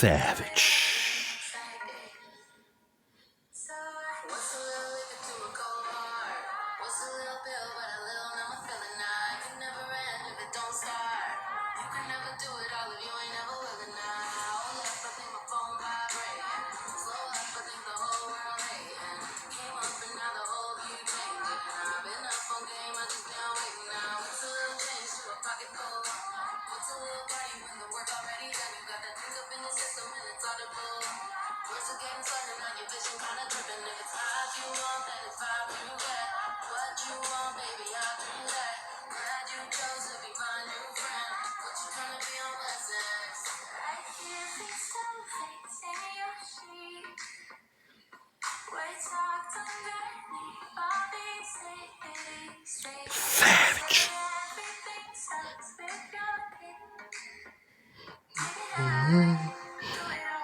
Savage. Savage.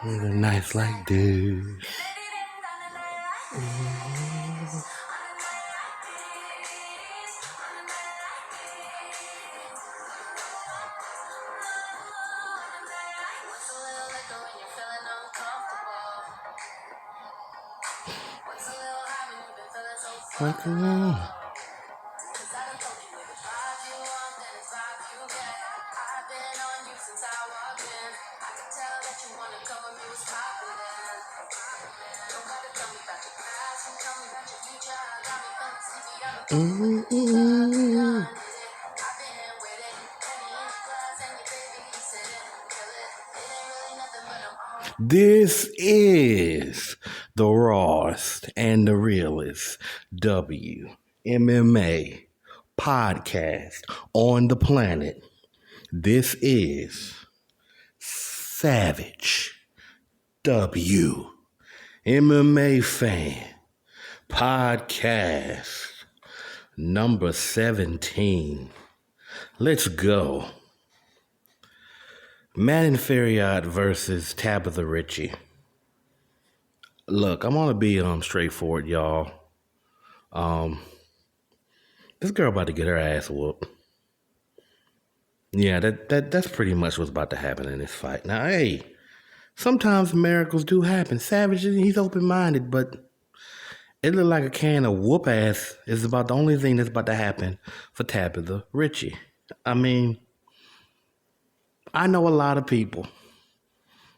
They're nice like this. Like a This is the rawest and the realest WMMA podcast on the planet. This is Savage WMMA Fan podcast number 17. Let's go. Manon Fariot versus Tabitha Ricc. Look, I'm gonna be straightforward, y'all. This girl about to get her ass whooped. Yeah, that's pretty much what's about to happen in this fight. Now, hey, sometimes miracles do happen. Savage, he's open-minded, but it looked like a can of whoop ass is about the only thing that's about to happen for Tabitha Ricc. I mean, I know a lot of people.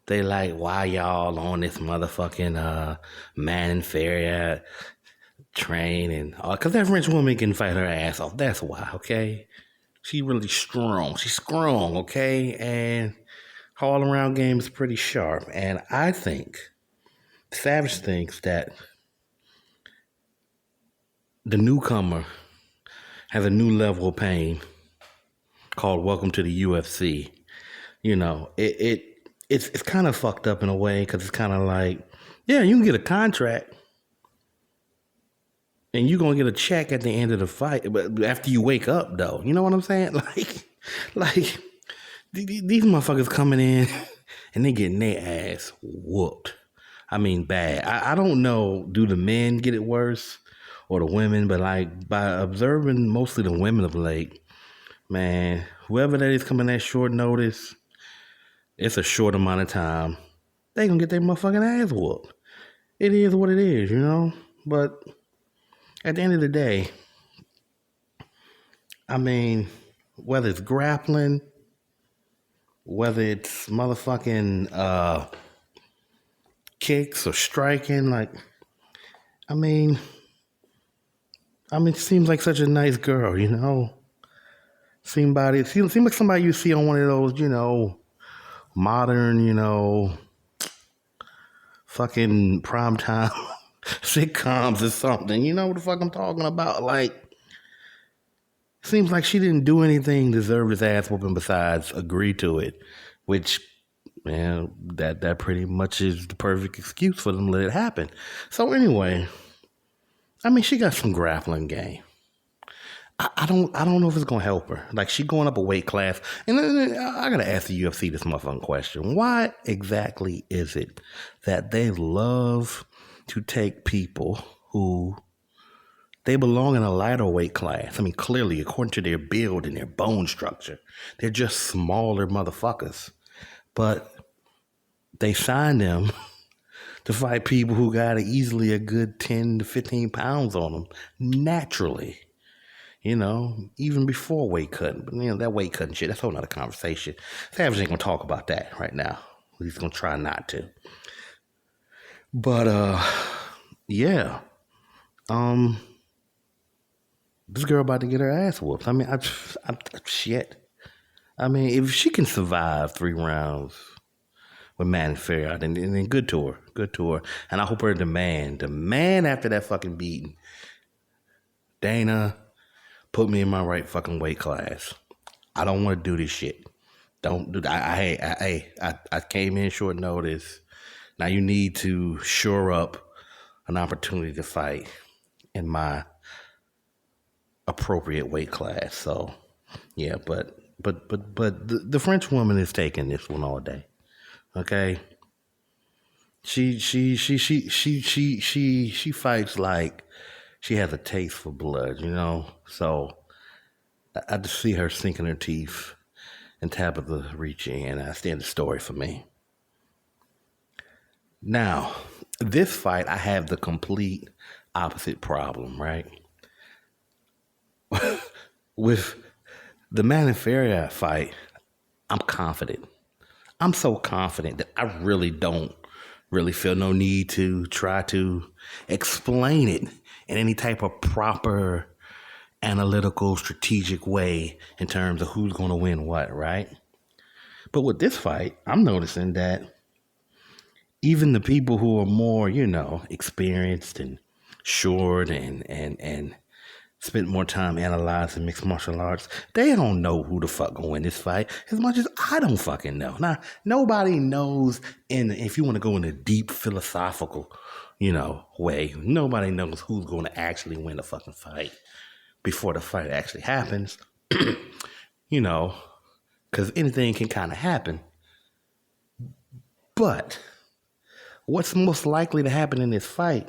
They like, why y'all on this motherfucking Manon Fariot train and because that French woman can fight her ass off. That's why, okay? She really strong. She's strong, okay? And her all-around game is pretty sharp. And I think Savage thinks that the newcomer has a new level of pain called Welcome to the UFC. You know, it's kind of fucked up in a way because it's kind of like, yeah, you can get a contract and you're going to get a check at the end of the fight, but after you wake up, though, you know what I'm saying? Like these motherfuckers coming in and they getting their ass whooped. I mean, bad. I don't know, do the men get it worse or the women? But like by observing mostly the women of late, man, whoever that is coming at short notice, it's a short amount of time. They gonna get their motherfucking ass whooped. It is what it is, you know? But at the end of the day, I mean, whether it's grappling, whether it's motherfucking kicks or striking, like, I mean, it seems like such a nice girl, you know? Seems like somebody you see on one of those, you know, modern, you know, fucking primetime sitcoms or something. You know what the fuck I'm talking about? Like, seems like she didn't do anything to deserve this ass whooping besides agree to it, which, man, that pretty much is the perfect excuse for them to let it happen. So anyway, I mean, she got some grappling game. I don't know if it's gonna help her. Like, she going up a weight class, and then I gotta ask the UFC this motherfucking question: why exactly is it that they love to take people who they belong in a lighter weight class? I mean, clearly, according to their build and their bone structure, they're just smaller motherfuckers. But they sign them to fight people who got easily a good 10 to 15 pounds on them naturally. Even before weight cutting. But, that weight cutting shit, that's a whole nother conversation. Savage ain't going to talk about that right now. He's going to try not to. But, yeah. This girl about to get her ass whooped. I mean, shit. I mean, if she can survive 3 rounds with Manon Fariot, then good to her. Good to her. And I hope her demand after that fucking beating, Dana, put me in my right fucking weight class. I don't want to do this shit. Don't do that. I came in short notice. Now you need to shore up an opportunity to fight in my appropriate weight class. So, yeah, but the French woman is taking this one all day. Okay. She fights like she has a taste for blood, So I just see her sinking her teeth in Tabitha Ricc, and that's the end of the story for me. Now, this fight, I have the complete opposite problem, right? With the Manon Fariot fight, I'm confident. I'm so confident that I really don't feel no need to try to explain it in any type of proper analytical, strategic way in terms of who's going to win what, right? But with this fight, I'm noticing that even the people who are more, experienced and short and spent more time analyzing mixed martial arts, they don't know who the fuck gonna win this fight as much as I don't fucking know. Now, nobody knows, if you want to go in a deep philosophical, way, nobody knows who's going to actually win the fucking fight before the fight actually happens, because anything can kind of happen. But what's most likely to happen in this fight,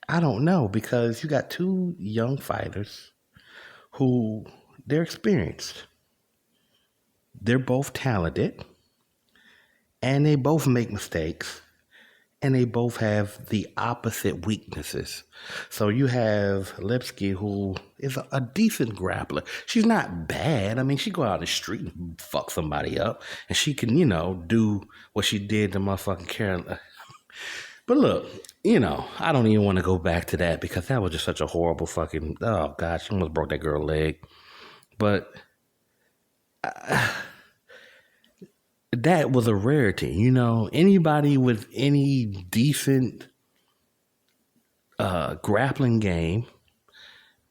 I don't know, because you got 2 young fighters who they're experienced. They're both talented, and they both make mistakes, and they both have the opposite weaknesses. So you have Lipsky, who is a decent grappler. She's not bad. I mean, she go out in the street and fuck somebody up, and she can, do what she did to motherfucking Carolina. But look, I don't even want to go back to that because that was just such a horrible fucking, oh God, she almost broke that girl's leg. But that was a rarity, anybody with any decent grappling game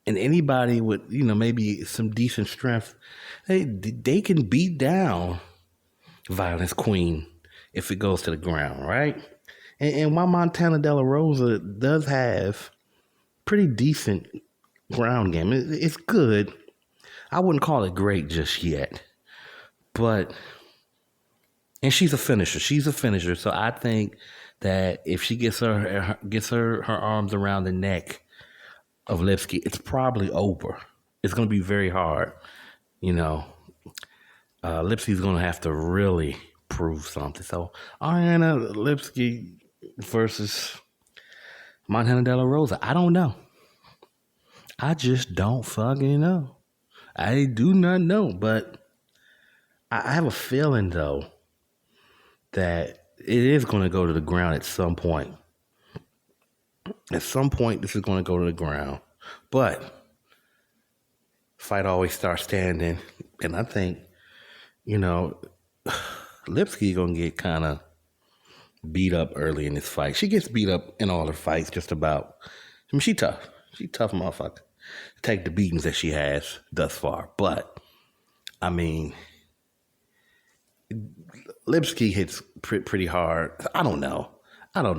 and anybody with, maybe some decent strength, they can beat down Violence Queen if it goes to the ground, right? And while Montana Dela Rosa does have pretty decent ground game, it's good. I wouldn't call it great just yet. And she's a finisher. So I think that if she gets her arms around the neck of Lipsky, it's probably over. It's going to be very hard. Lipsky's going to have to really prove something. So Ariana Lipsky versus Montana Dela Rosa, I don't know. I just don't fucking know. I do not know, but I have a feeling, though, that it is going to go to the ground at some point. At some point, this is going to go to the ground. But fight always starts standing, and I think, Lipsky going to get kind of beat up early in this fight. She gets beat up in all her fights, just about. I mean, she tough. She tough motherfucker. Take the beatings that she has thus far. But, I mean, Lipsky hits pretty hard. I don't know.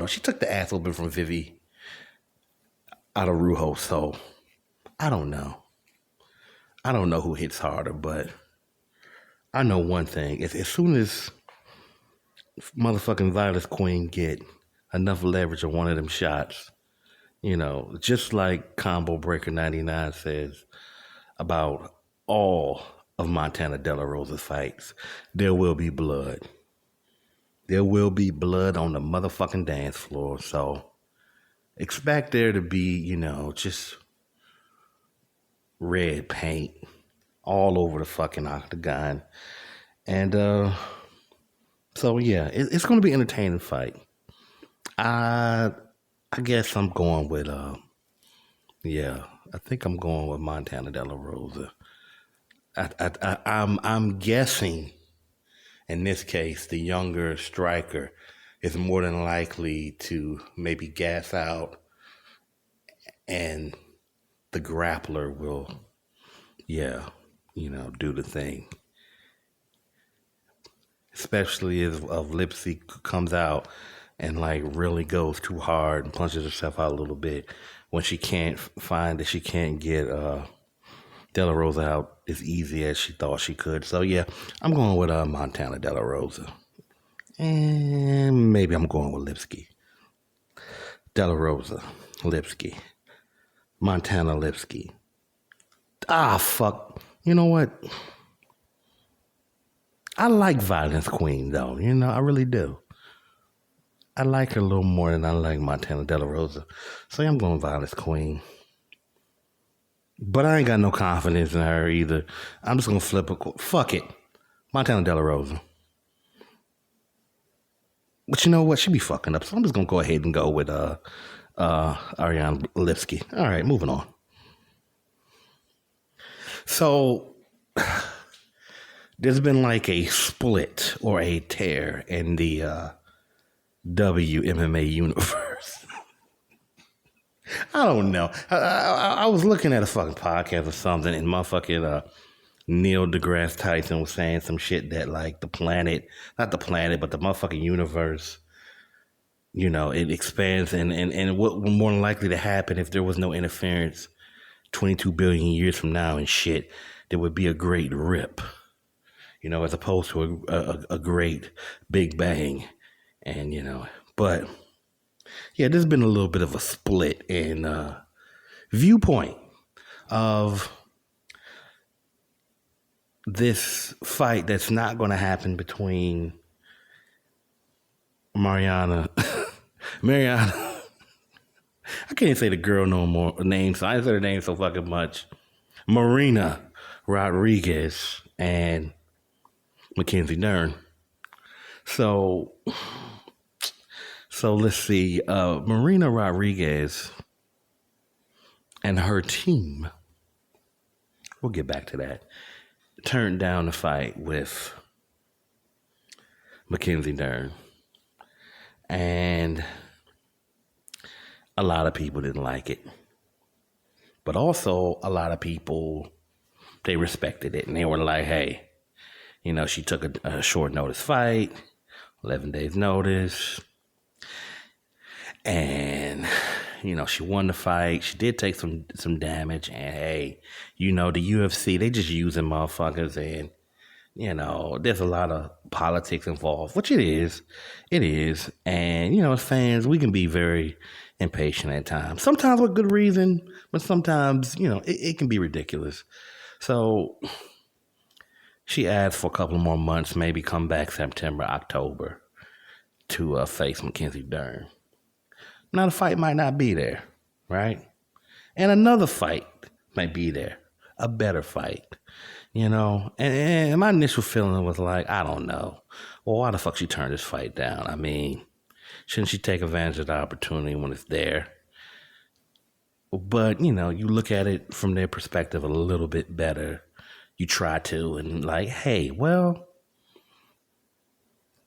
She took the ass whooping from Vivi out of Rujo, so I don't know. I don't know who hits harder, but I know one thing. As soon as motherfucking Violence Queen get enough leverage on one of them shots, just like Combo Breaker 99 says about all of Montana Dela Rosa's fights, there will be blood. there will be blood on the motherfucking dance floor. So expect there to be, just red paint all over the fucking octagon. And so yeah, it's going to be an entertaining fight. I guess I'm going with I think I'm going with Montana Dela Rosa. I'm guessing in this case the younger striker is more than likely to maybe gas out, and the grappler will do the thing. Especially if Lipsy comes out and like really goes too hard and punches herself out a little bit when she can't find that she can't get Dela Rosa out as easy as she thought she could. So yeah, I'm going with Montana Dela Rosa. And maybe I'm going with Lipsky. Dela Rosa, Lipsky. Montana Lipsky. Ah, fuck. You know what? I like Violence Queen, though. I really do. I like her a little more than I like Montana Dela Rosa. So I'm going Violence Queen. But I ain't got no confidence in her either. I'm just going to flip a coin. Fuck it. Montana Dela Rosa. But you know what? She be fucking up. So I'm just going to go ahead and go with Ariane Lipsky. All right, moving on. So there's been like a split or a tear in the WMMA universe. I don't know. I was looking at a fucking podcast or something, and motherfucking Neil deGrasse Tyson was saying some shit that like the planet, not the planet, but the motherfucking universe, it expands, and what was more likely to happen if there was no interference 22 billion years from now and shit, there would be a great rip, as opposed to a great big bang. And, but yeah, there's been a little bit of a split in viewpoint of this fight that's not going to happen between Mariana. I can't even say the girl no more name, so I didn't say her name so fucking much. Marina Rodriguez and Mackenzie Dern. So let's see. Marina Rodriguez and her team, we'll get back to that, turned down the fight with Mackenzie Dern. And a lot of people didn't like it. But also a lot of people, they respected it. And they were like, hey, she took a short notice fight, 11 days notice. And, she won the fight. She did take some damage. And hey, the UFC, they just using motherfuckers. And, there's a lot of politics involved, which it is. It is. And, as fans, we can be very impatient at times. Sometimes with good reason, but sometimes, it can be ridiculous. So she asked for a couple more months, maybe come back September, October to face Mackenzie Dern. Now the fight might not be there, right? And another fight might be there, a better fight, And my initial feeling was like, I don't know. Well, why the fuck she turned this fight down? I mean, shouldn't she take advantage of the opportunity when it's there? But, you look at it from their perspective a little bit better. You try to, and like, hey, well,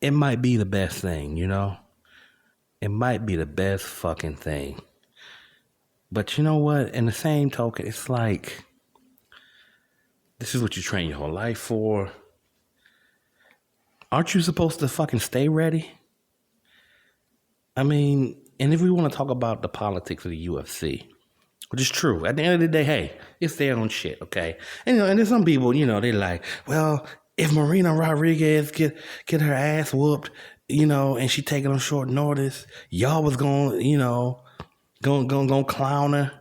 it might be the best thing, It might be the best fucking thing. But you know what? In the same token, it's like, this is what you train your whole life for. Aren't you supposed to fucking stay ready? I mean, and if we want to talk about the politics of the UFC, which is true, at the end of the day, hey, it's their own shit, okay? And, and there's some people, they're like, well, if Marina Rodriguez get her ass whooped, and she taking on short notice, y'all was going to clown her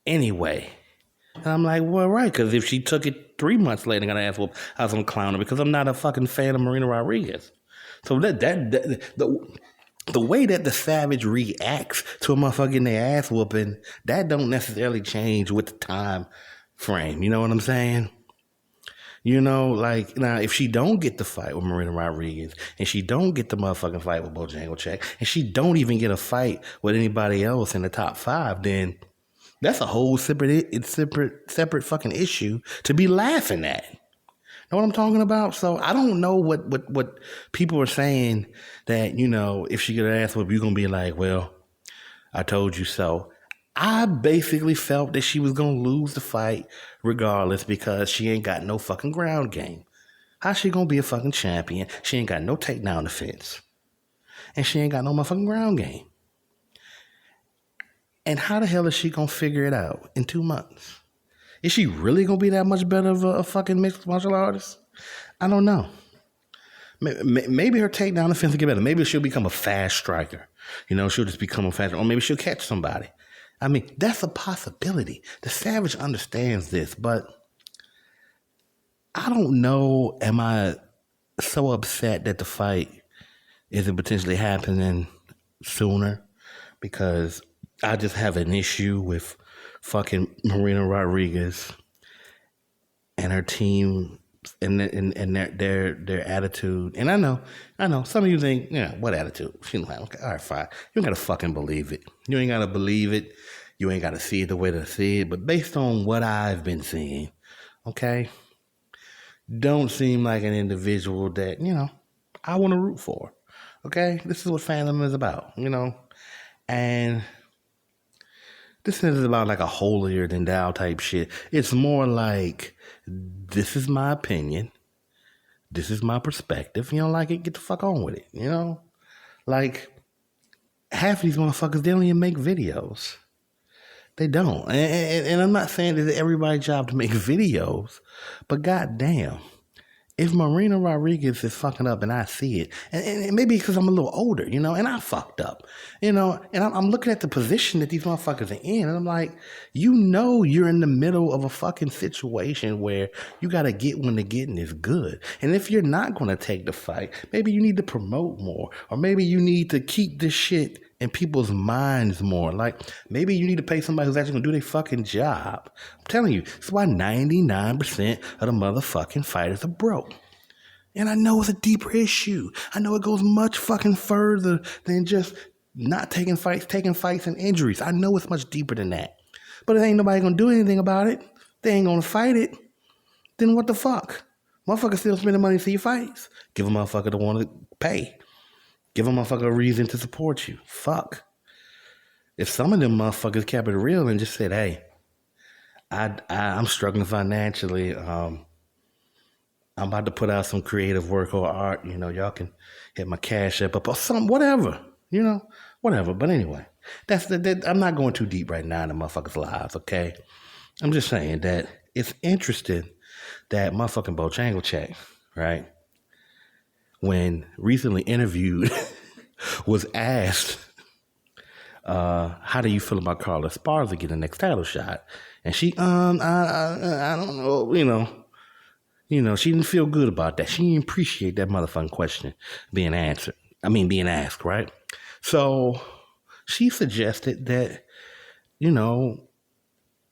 anyway. And I'm like, well, right, because if she took it 3 months later and got her ass whooped, I was going to clown her because I'm not a fucking fan of Marina Rodriguez. So the way that the Savage reacts to a motherfucker getting their ass whooping, that don't necessarily change with the time frame. You know what I'm saying? You know, like, now, if she don't get the fight with Marina Rodriguez, and she don't get the motherfucking fight with Bojangles, and she don't even get a fight with anybody else in the top 5, then that's a whole separate fucking issue to be laughing at. Know what I'm talking about? So I don't know what people are saying that, you know, if she get her ass whooped, you're going to be like, well, I told you so. I basically felt that she was going to lose the fight regardless because she ain't got no fucking ground game. How's she going to be a fucking champion? She ain't got no takedown defense. And she ain't got no motherfucking ground game. And how the hell is she going to figure it out in 2 months? Is she really going to be that much better of a fucking mixed martial artist? I don't know. Maybe her takedown defense will get better. Maybe she'll become a fast striker. You know, she'll just become a fast, or maybe she'll catch somebody. I mean, that's a possibility. The Savage understands this, but I don't know. Am I so upset that the fight isn't potentially happening sooner? Because I just have an issue with fucking Marina Rodriguez and her team and their attitude. And I know some of you think, yeah, what attitude? She like, okay, all right, fine. You ain't gotta fucking believe it. You ain't gotta believe it. You ain't gotta see it the way to see it. But based on what I've been seeing, okay, don't seem like an individual that, you know, I want to root for. Okay, this is what fandom is about, you know, and this is about like a holier than thou type shit. It's more like, this is my opinion. This is my perspective. You don't like it? Get the fuck on with it. You know? Like, half of these motherfuckers, they don't even make videos. They don't. And I'm not saying that it's everybody's job to make videos, but goddamn, if Marina Rodriguez is fucking up and I see it, and maybe because I'm a little older, you know, and I fucked up, you know, and I'm looking at the position that these motherfuckers are in, and I'm like, you know, you're in the middle of a fucking situation where you got to get when the getting is good. And if you're not going to take the fight, maybe you need to promote more, or maybe you need to keep this shit in people's minds more. Like, maybe you need to pay somebody who's actually going to do their fucking job. I'm telling you, that's why 99% of the motherfucking fighters are broke. And I know it's a deeper issue. I know it goes much fucking further than just not taking fights and injuries. I know it's much deeper than that. But if ain't nobody going to do anything about it, they ain't going to fight it, then what the fuck? Motherfuckers still spending money to see your fights. Give a motherfucker the one to pay. Give a motherfucker a reason to support you. Fuck. If some of them motherfuckers kept it real and just said, hey, I'm struggling financially. I'm about to put out some creative work or art. You know, y'all can hit my Cash App up or something, whatever. You know, whatever. But anyway, I'm not going too deep right now in the motherfuckers' lives, okay? I'm just saying that it's interesting that motherfucking Bojangles, right, when recently interviewed, was asked, how do you feel about Carla Esparza getting the next title shot? And she, I don't know, you know, she didn't feel good about that. She didn't appreciate that motherfucking question being asked, right? So she suggested that, you know,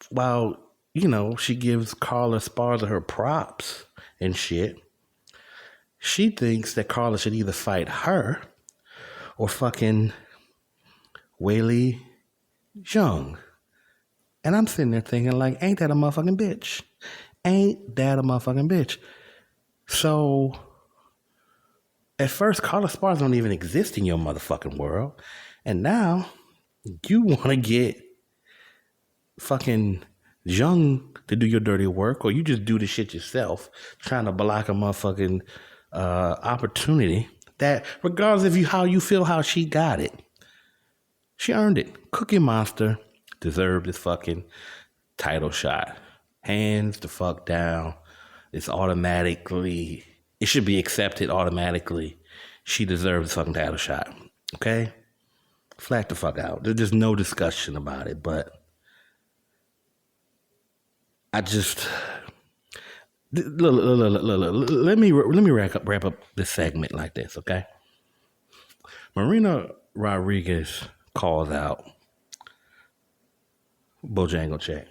while, you know, she gives Carla Esparza her props and shit, she thinks that Carla should either fight her or fucking Weili Zhang. And I'm sitting there thinking, like, ain't that a motherfucking bitch? Ain't that a motherfucking bitch? So, at first, Carla Esparza don't even exist in your motherfucking world. And now, you want to get fucking Zhang to do your dirty work, or you just do the shit yourself, trying to block a motherfucking opportunity that, regardless of how you feel how she got it, she earned it. Cookie Monster deserved this fucking title shot. Hands the fuck down. It should be accepted automatically. She deserves the fucking title shot. Okay? Flat the fuck out. There's no discussion about it, but I just... Let me wrap up this segment like this, okay? Marina Rodriguez calls out Bojangles.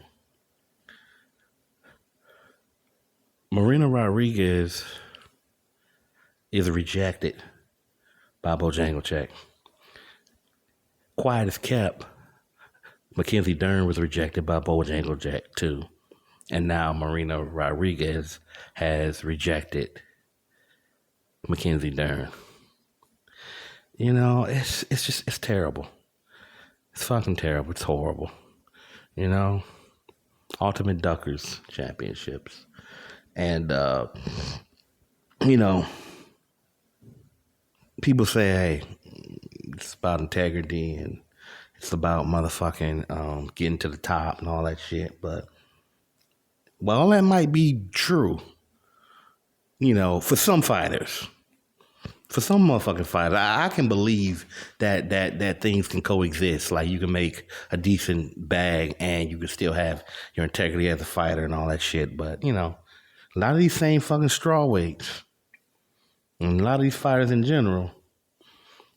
Marina Rodriguez is rejected by Bojangles. Quiet as kept, Mackenzie Dern was rejected by Bojangles too. And now Marina Rodriguez has rejected Mackenzie Dern. You know, it's terrible. It's fucking terrible. It's horrible. You know, Ultimate Duckers Championships. And, you know, people say, hey, it's about integrity and it's about motherfucking getting to the top and all that shit. But, well, that might be true, you know, for some fighters. For some motherfucking fighters, I can believe that things can coexist. Like, you can make a decent bag and you can still have your integrity as a fighter and all that shit. But, you know, a lot of these same fucking strawweights and a lot of these fighters in general,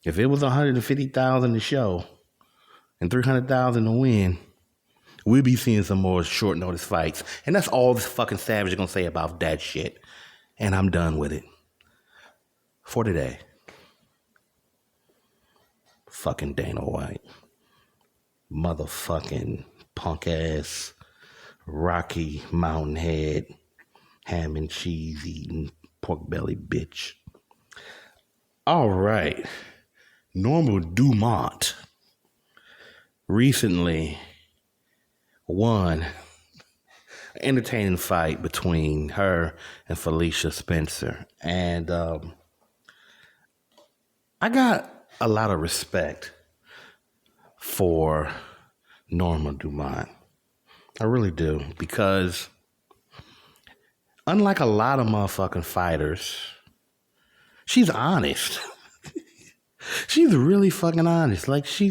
if it was $150,000 to show and $300,000 to win, we'll be seeing some more short notice fights. And that's all this fucking savage is gonna say about that shit. And I'm done with it. For today. Fucking Dana White. Motherfucking punk ass Rocky Mountain Head ham and cheese eating pork belly bitch. All right. Norma Dumont recently won an entertaining fight between her and Felicia Spencer. And I got a lot of respect for Norma Dumont. I really do. Because unlike a lot of motherfucking fighters, she's honest. She's really fucking honest. Like, she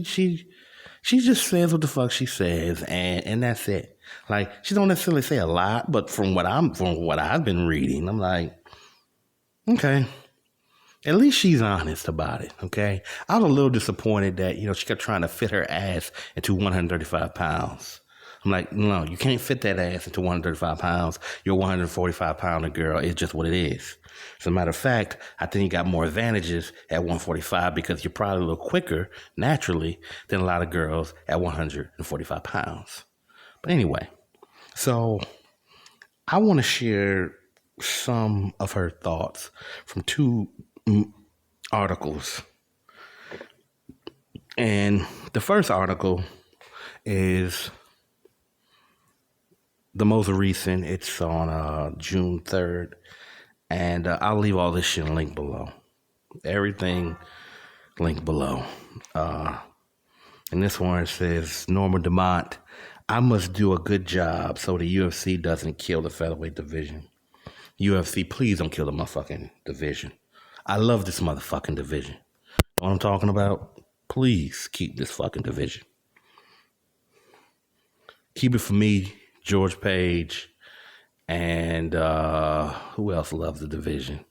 just says what the fuck she says, and that's it. Like, she don't necessarily say a lot, but from what I've been reading, I'm like, okay. At least she's honest about it, okay? I was a little disappointed that, you know, she kept trying to fit her ass into 135 pounds. I'm like, no, you can't fit that ass into 135 pounds. You're a 145-pounder girl. It's just what it is. As a matter of fact, I think you got more advantages at 145 because you're probably a little quicker, naturally, than a lot of girls at 145 pounds. But anyway, so I want to share some of her thoughts from two articles. And the first article is the most recent. It's on June 3rd. And I'll leave all this shit linked below. Everything linked below. And this one says, Norma Dumont, I must do a good job so the UFC doesn't kill the featherweight division. UFC, please don't kill the motherfucking division. I love this motherfucking division. Know what I'm talking about? Please keep this fucking division. Keep it for me, George Page, and who else loves the division?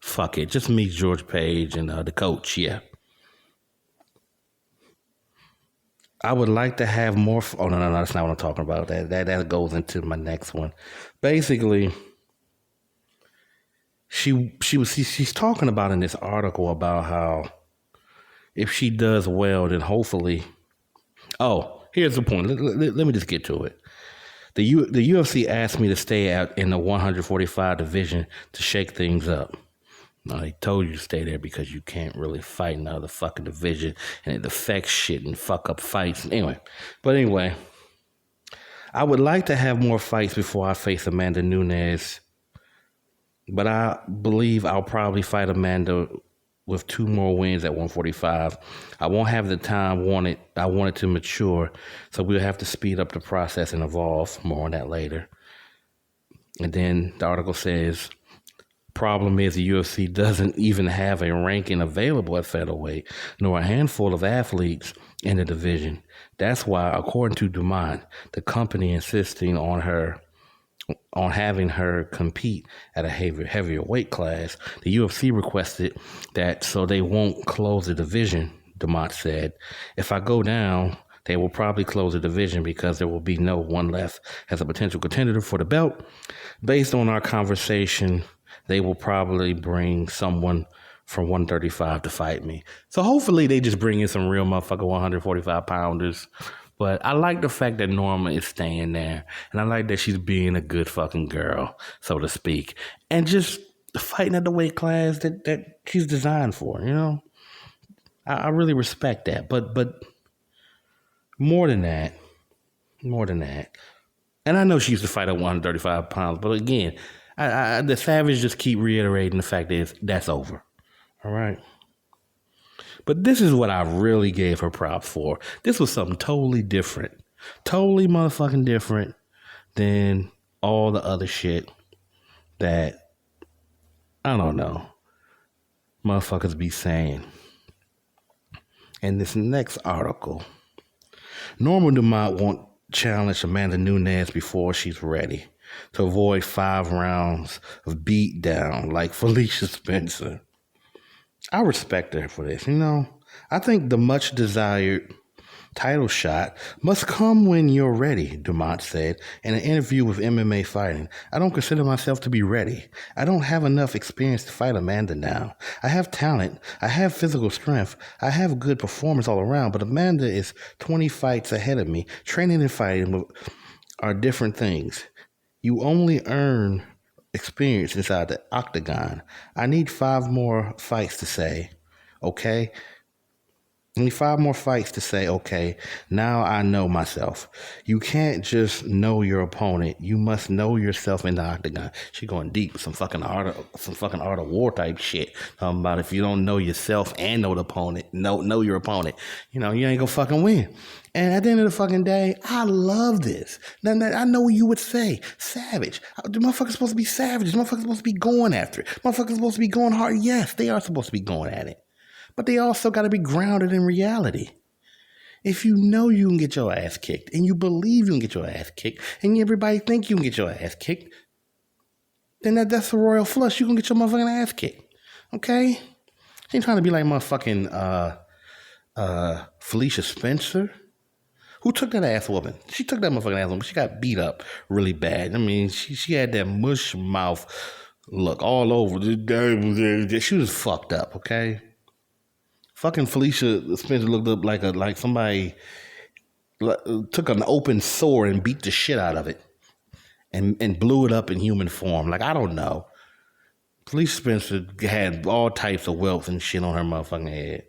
Fuck it. Just me, George Page, and the coach, yeah. I would like to have more... Oh, no, that's not what I'm talking about. That goes into my next one. Basically... She's talking about in this article about how if she does well, then hopefully... Oh, here's the point. Let me just get to it. The UFC asked me to stay out in the 145 division to shake things up. Now, they told you to stay there because you can't really fight in the other fucking division and it affects shit and fuck up fights. Anyway, I would like to have more fights before I face Amanda Nunes. But I believe I'll probably fight Amanda with 2 more wins at 145. I won't have the time I wanted to mature, so we'll have to speed up the process and evolve. More on that later. And then the article says, problem is the UFC doesn't even have a ranking available at featherweight, nor a handful of athletes in the division. That's why, according to Dumont, the company insisting on her on having her compete at a heavier weight class. The UFC requested that so they won't close the division, Dumont said. If I go down, they will probably close the division because there will be no one left as a potential contender for the belt. Based on our conversation, they will probably bring someone from 135 to fight me. So hopefully they just bring in some real motherfucker 145 pounders. But I like the fact that Norma is staying there. And I like that she's being a good fucking girl, so to speak. And just fighting at the weight class that she's designed for, you know? I really respect that. But more than that, and I know she used to fight at 135 pounds, but again, the Savage just keep reiterating the fact that that's over. All right. But this is what I really gave her props for. This was something totally different. Totally motherfucking different than all the other shit that, I don't know, motherfuckers be saying. In this next article, Norma Dumont won't challenge Amanda Nunes before she's ready to avoid 5 rounds of beat down like Felicia Spencer. I respect her for this, you know. I think the much desired title shot must come when you're ready, Dumont said in an interview with MMA Fighting. I don't consider myself to be ready. I don't have enough experience to fight Amanda now. I have talent. I have physical strength. I have good performance all around, but Amanda is 20 fights ahead of me. Training and fighting are different things. You only earn experience inside the octagon. I need 5 more fights to say, okay? I need 5 more fights to say, okay, now I know myself. You can't just know your opponent. You must know yourself in the octagon. She going deep with some fucking art of war type shit. Talking about if you don't know yourself and know the opponent, know your opponent, you know, you ain't gonna fucking win. And at the end of the fucking day, I love this. Now, I know what you would say. Savage. The motherfucker's supposed to be savage. The motherfucker's supposed to be going after it. Motherfucker's supposed to be going hard. Yes, they are supposed to be going at it. But they also got to be grounded in reality. If you know you can get your ass kicked, and you believe you can get your ass kicked, and everybody think you can get your ass kicked, then that's a royal flush. You can get your motherfucking ass kicked. Okay? She ain't trying to be like motherfucking Felicia Spencer. Who took that ass whooping? She took that motherfucking ass whooping. She got beat up really bad. I mean, she had that mush mouth look all over. She was fucked up, okay? Fucking Felicia Spencer looked up like somebody took an open sore and beat the shit out of it and blew it up in human form. Like, I don't know. Felicia Spencer had all types of welts and shit on her motherfucking head.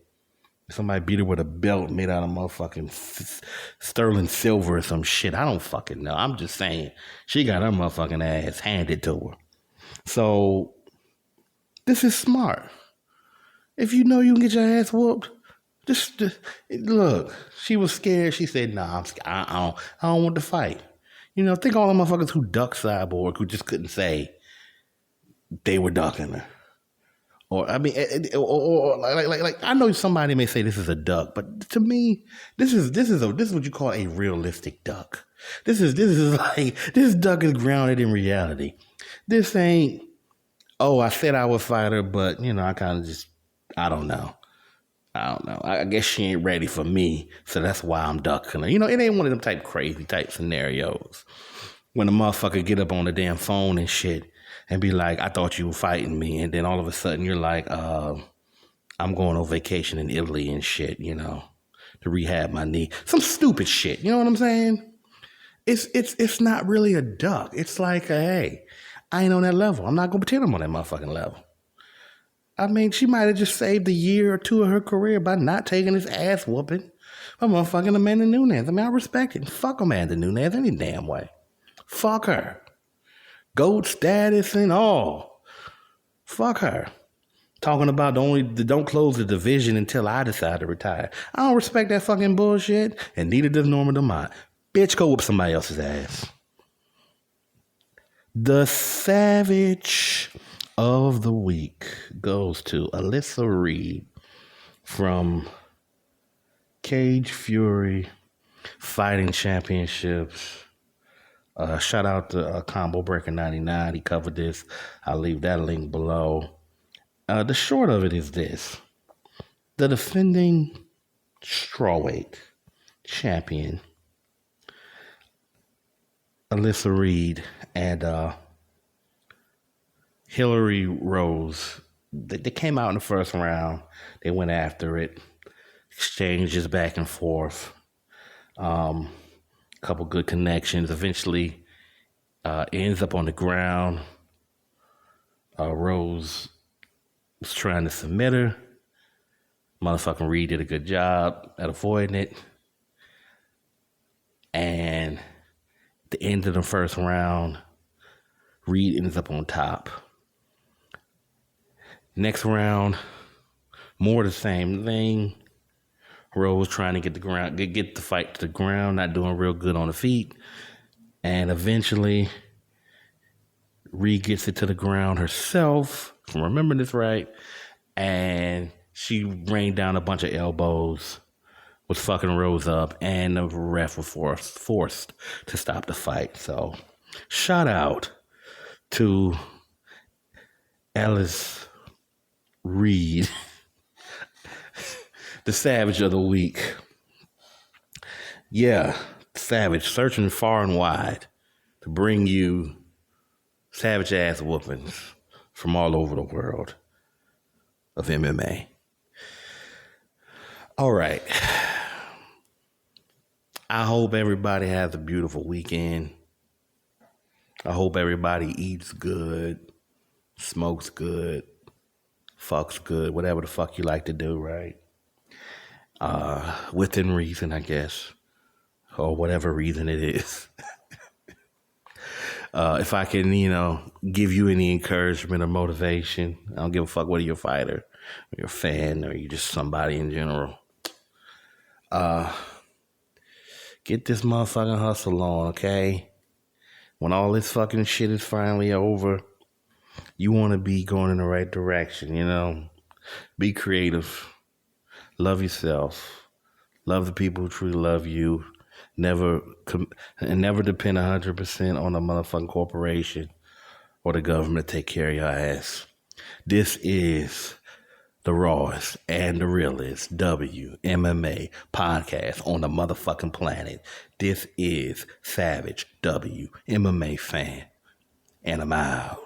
Somebody beat her with a belt made out of motherfucking sterling silver or some shit. I don't fucking know. I'm just saying. She got her motherfucking ass handed to her. So, this is smart. If you know you can get your ass whooped, just look. She was scared. She said, "Nah, I don't want to fight." You know, think all the motherfuckers who ducked Cyborg who just couldn't say they were ducking her. Or I mean, or like I know somebody may say this is a duck, but to me, this is what you call a realistic duck. This duck is grounded in reality. This ain't, oh, I said I would fight her, but you know, I kind of just, I don't know. I guess she ain't ready for me, so that's why I'm ducking her. You know, it ain't one of them crazy type scenarios when a motherfucker get up on the damn phone and shit and be like, I thought you were fighting me, and then all of a sudden you're like, I'm going on vacation in Italy and shit, you know, to rehab my knee. Some stupid shit, you know what I'm saying? It's not really a duck. It's like, hey, I ain't on that level. I'm not going to pretend I'm on that motherfucking level. I mean, she might have just saved a year or two of her career by not taking this ass whooping by motherfucking Amanda Nunes. I mean, I respect it. Fuck Amanda Nunes any damn way. Fuck her. GOAT status and all. Fuck her. Talking about don't close the division until I decide to retire. I don't respect that fucking bullshit, and neither does Norma Dumont. Bitch, go whoop somebody else's ass. The Savage of the Week goes to Alyssa Reed from Cage Fury Fighting Championships. Shout out to Combo Breaker 99. He covered this. I'll leave that link below. The short of it is this. The defending strawweight champion, Alyssa Reed and Hillary Rose, they came out in the first round. They went after it. Exchanges back and forth. Couple good connections. Eventually ends up on the ground. Rose was trying to submit her. Motherfucking Reed did a good job at avoiding it. And at the end of the first round, Reed ends up on top. Next round, more the same thing. Rose trying to get the fight to the ground, not doing real good on the feet. And eventually, Reed gets it to the ground herself, if I'm remembering this right. And she rained down a bunch of elbows, was fucking Rose up, and the ref was forced to stop the fight. So, shout out to Alice Reed, the Savage of the Week. Yeah, Savage, searching far and wide to bring you savage ass whoopings from all over the world of MMA. All right. I hope everybody has a beautiful weekend. I hope everybody eats good, smokes good, fucks good, whatever the fuck you like to do, right? Within reason, I guess, or whatever reason it is. If I can, give you any encouragement or motivation, I don't give a fuck whether you're a fighter, or you're a fan, or you're just somebody in general. Get this motherfucking hustle on, okay? When all this fucking shit is finally over, you want to be going in the right direction, Be creative. Love yourself. Love the people who truly love you. Never depend 100% on a motherfucking corporation or the government to take care of your ass. This is the rawest and the realest WMMA podcast on the motherfucking planet. This is Savage WMMA Fan, and I'm out.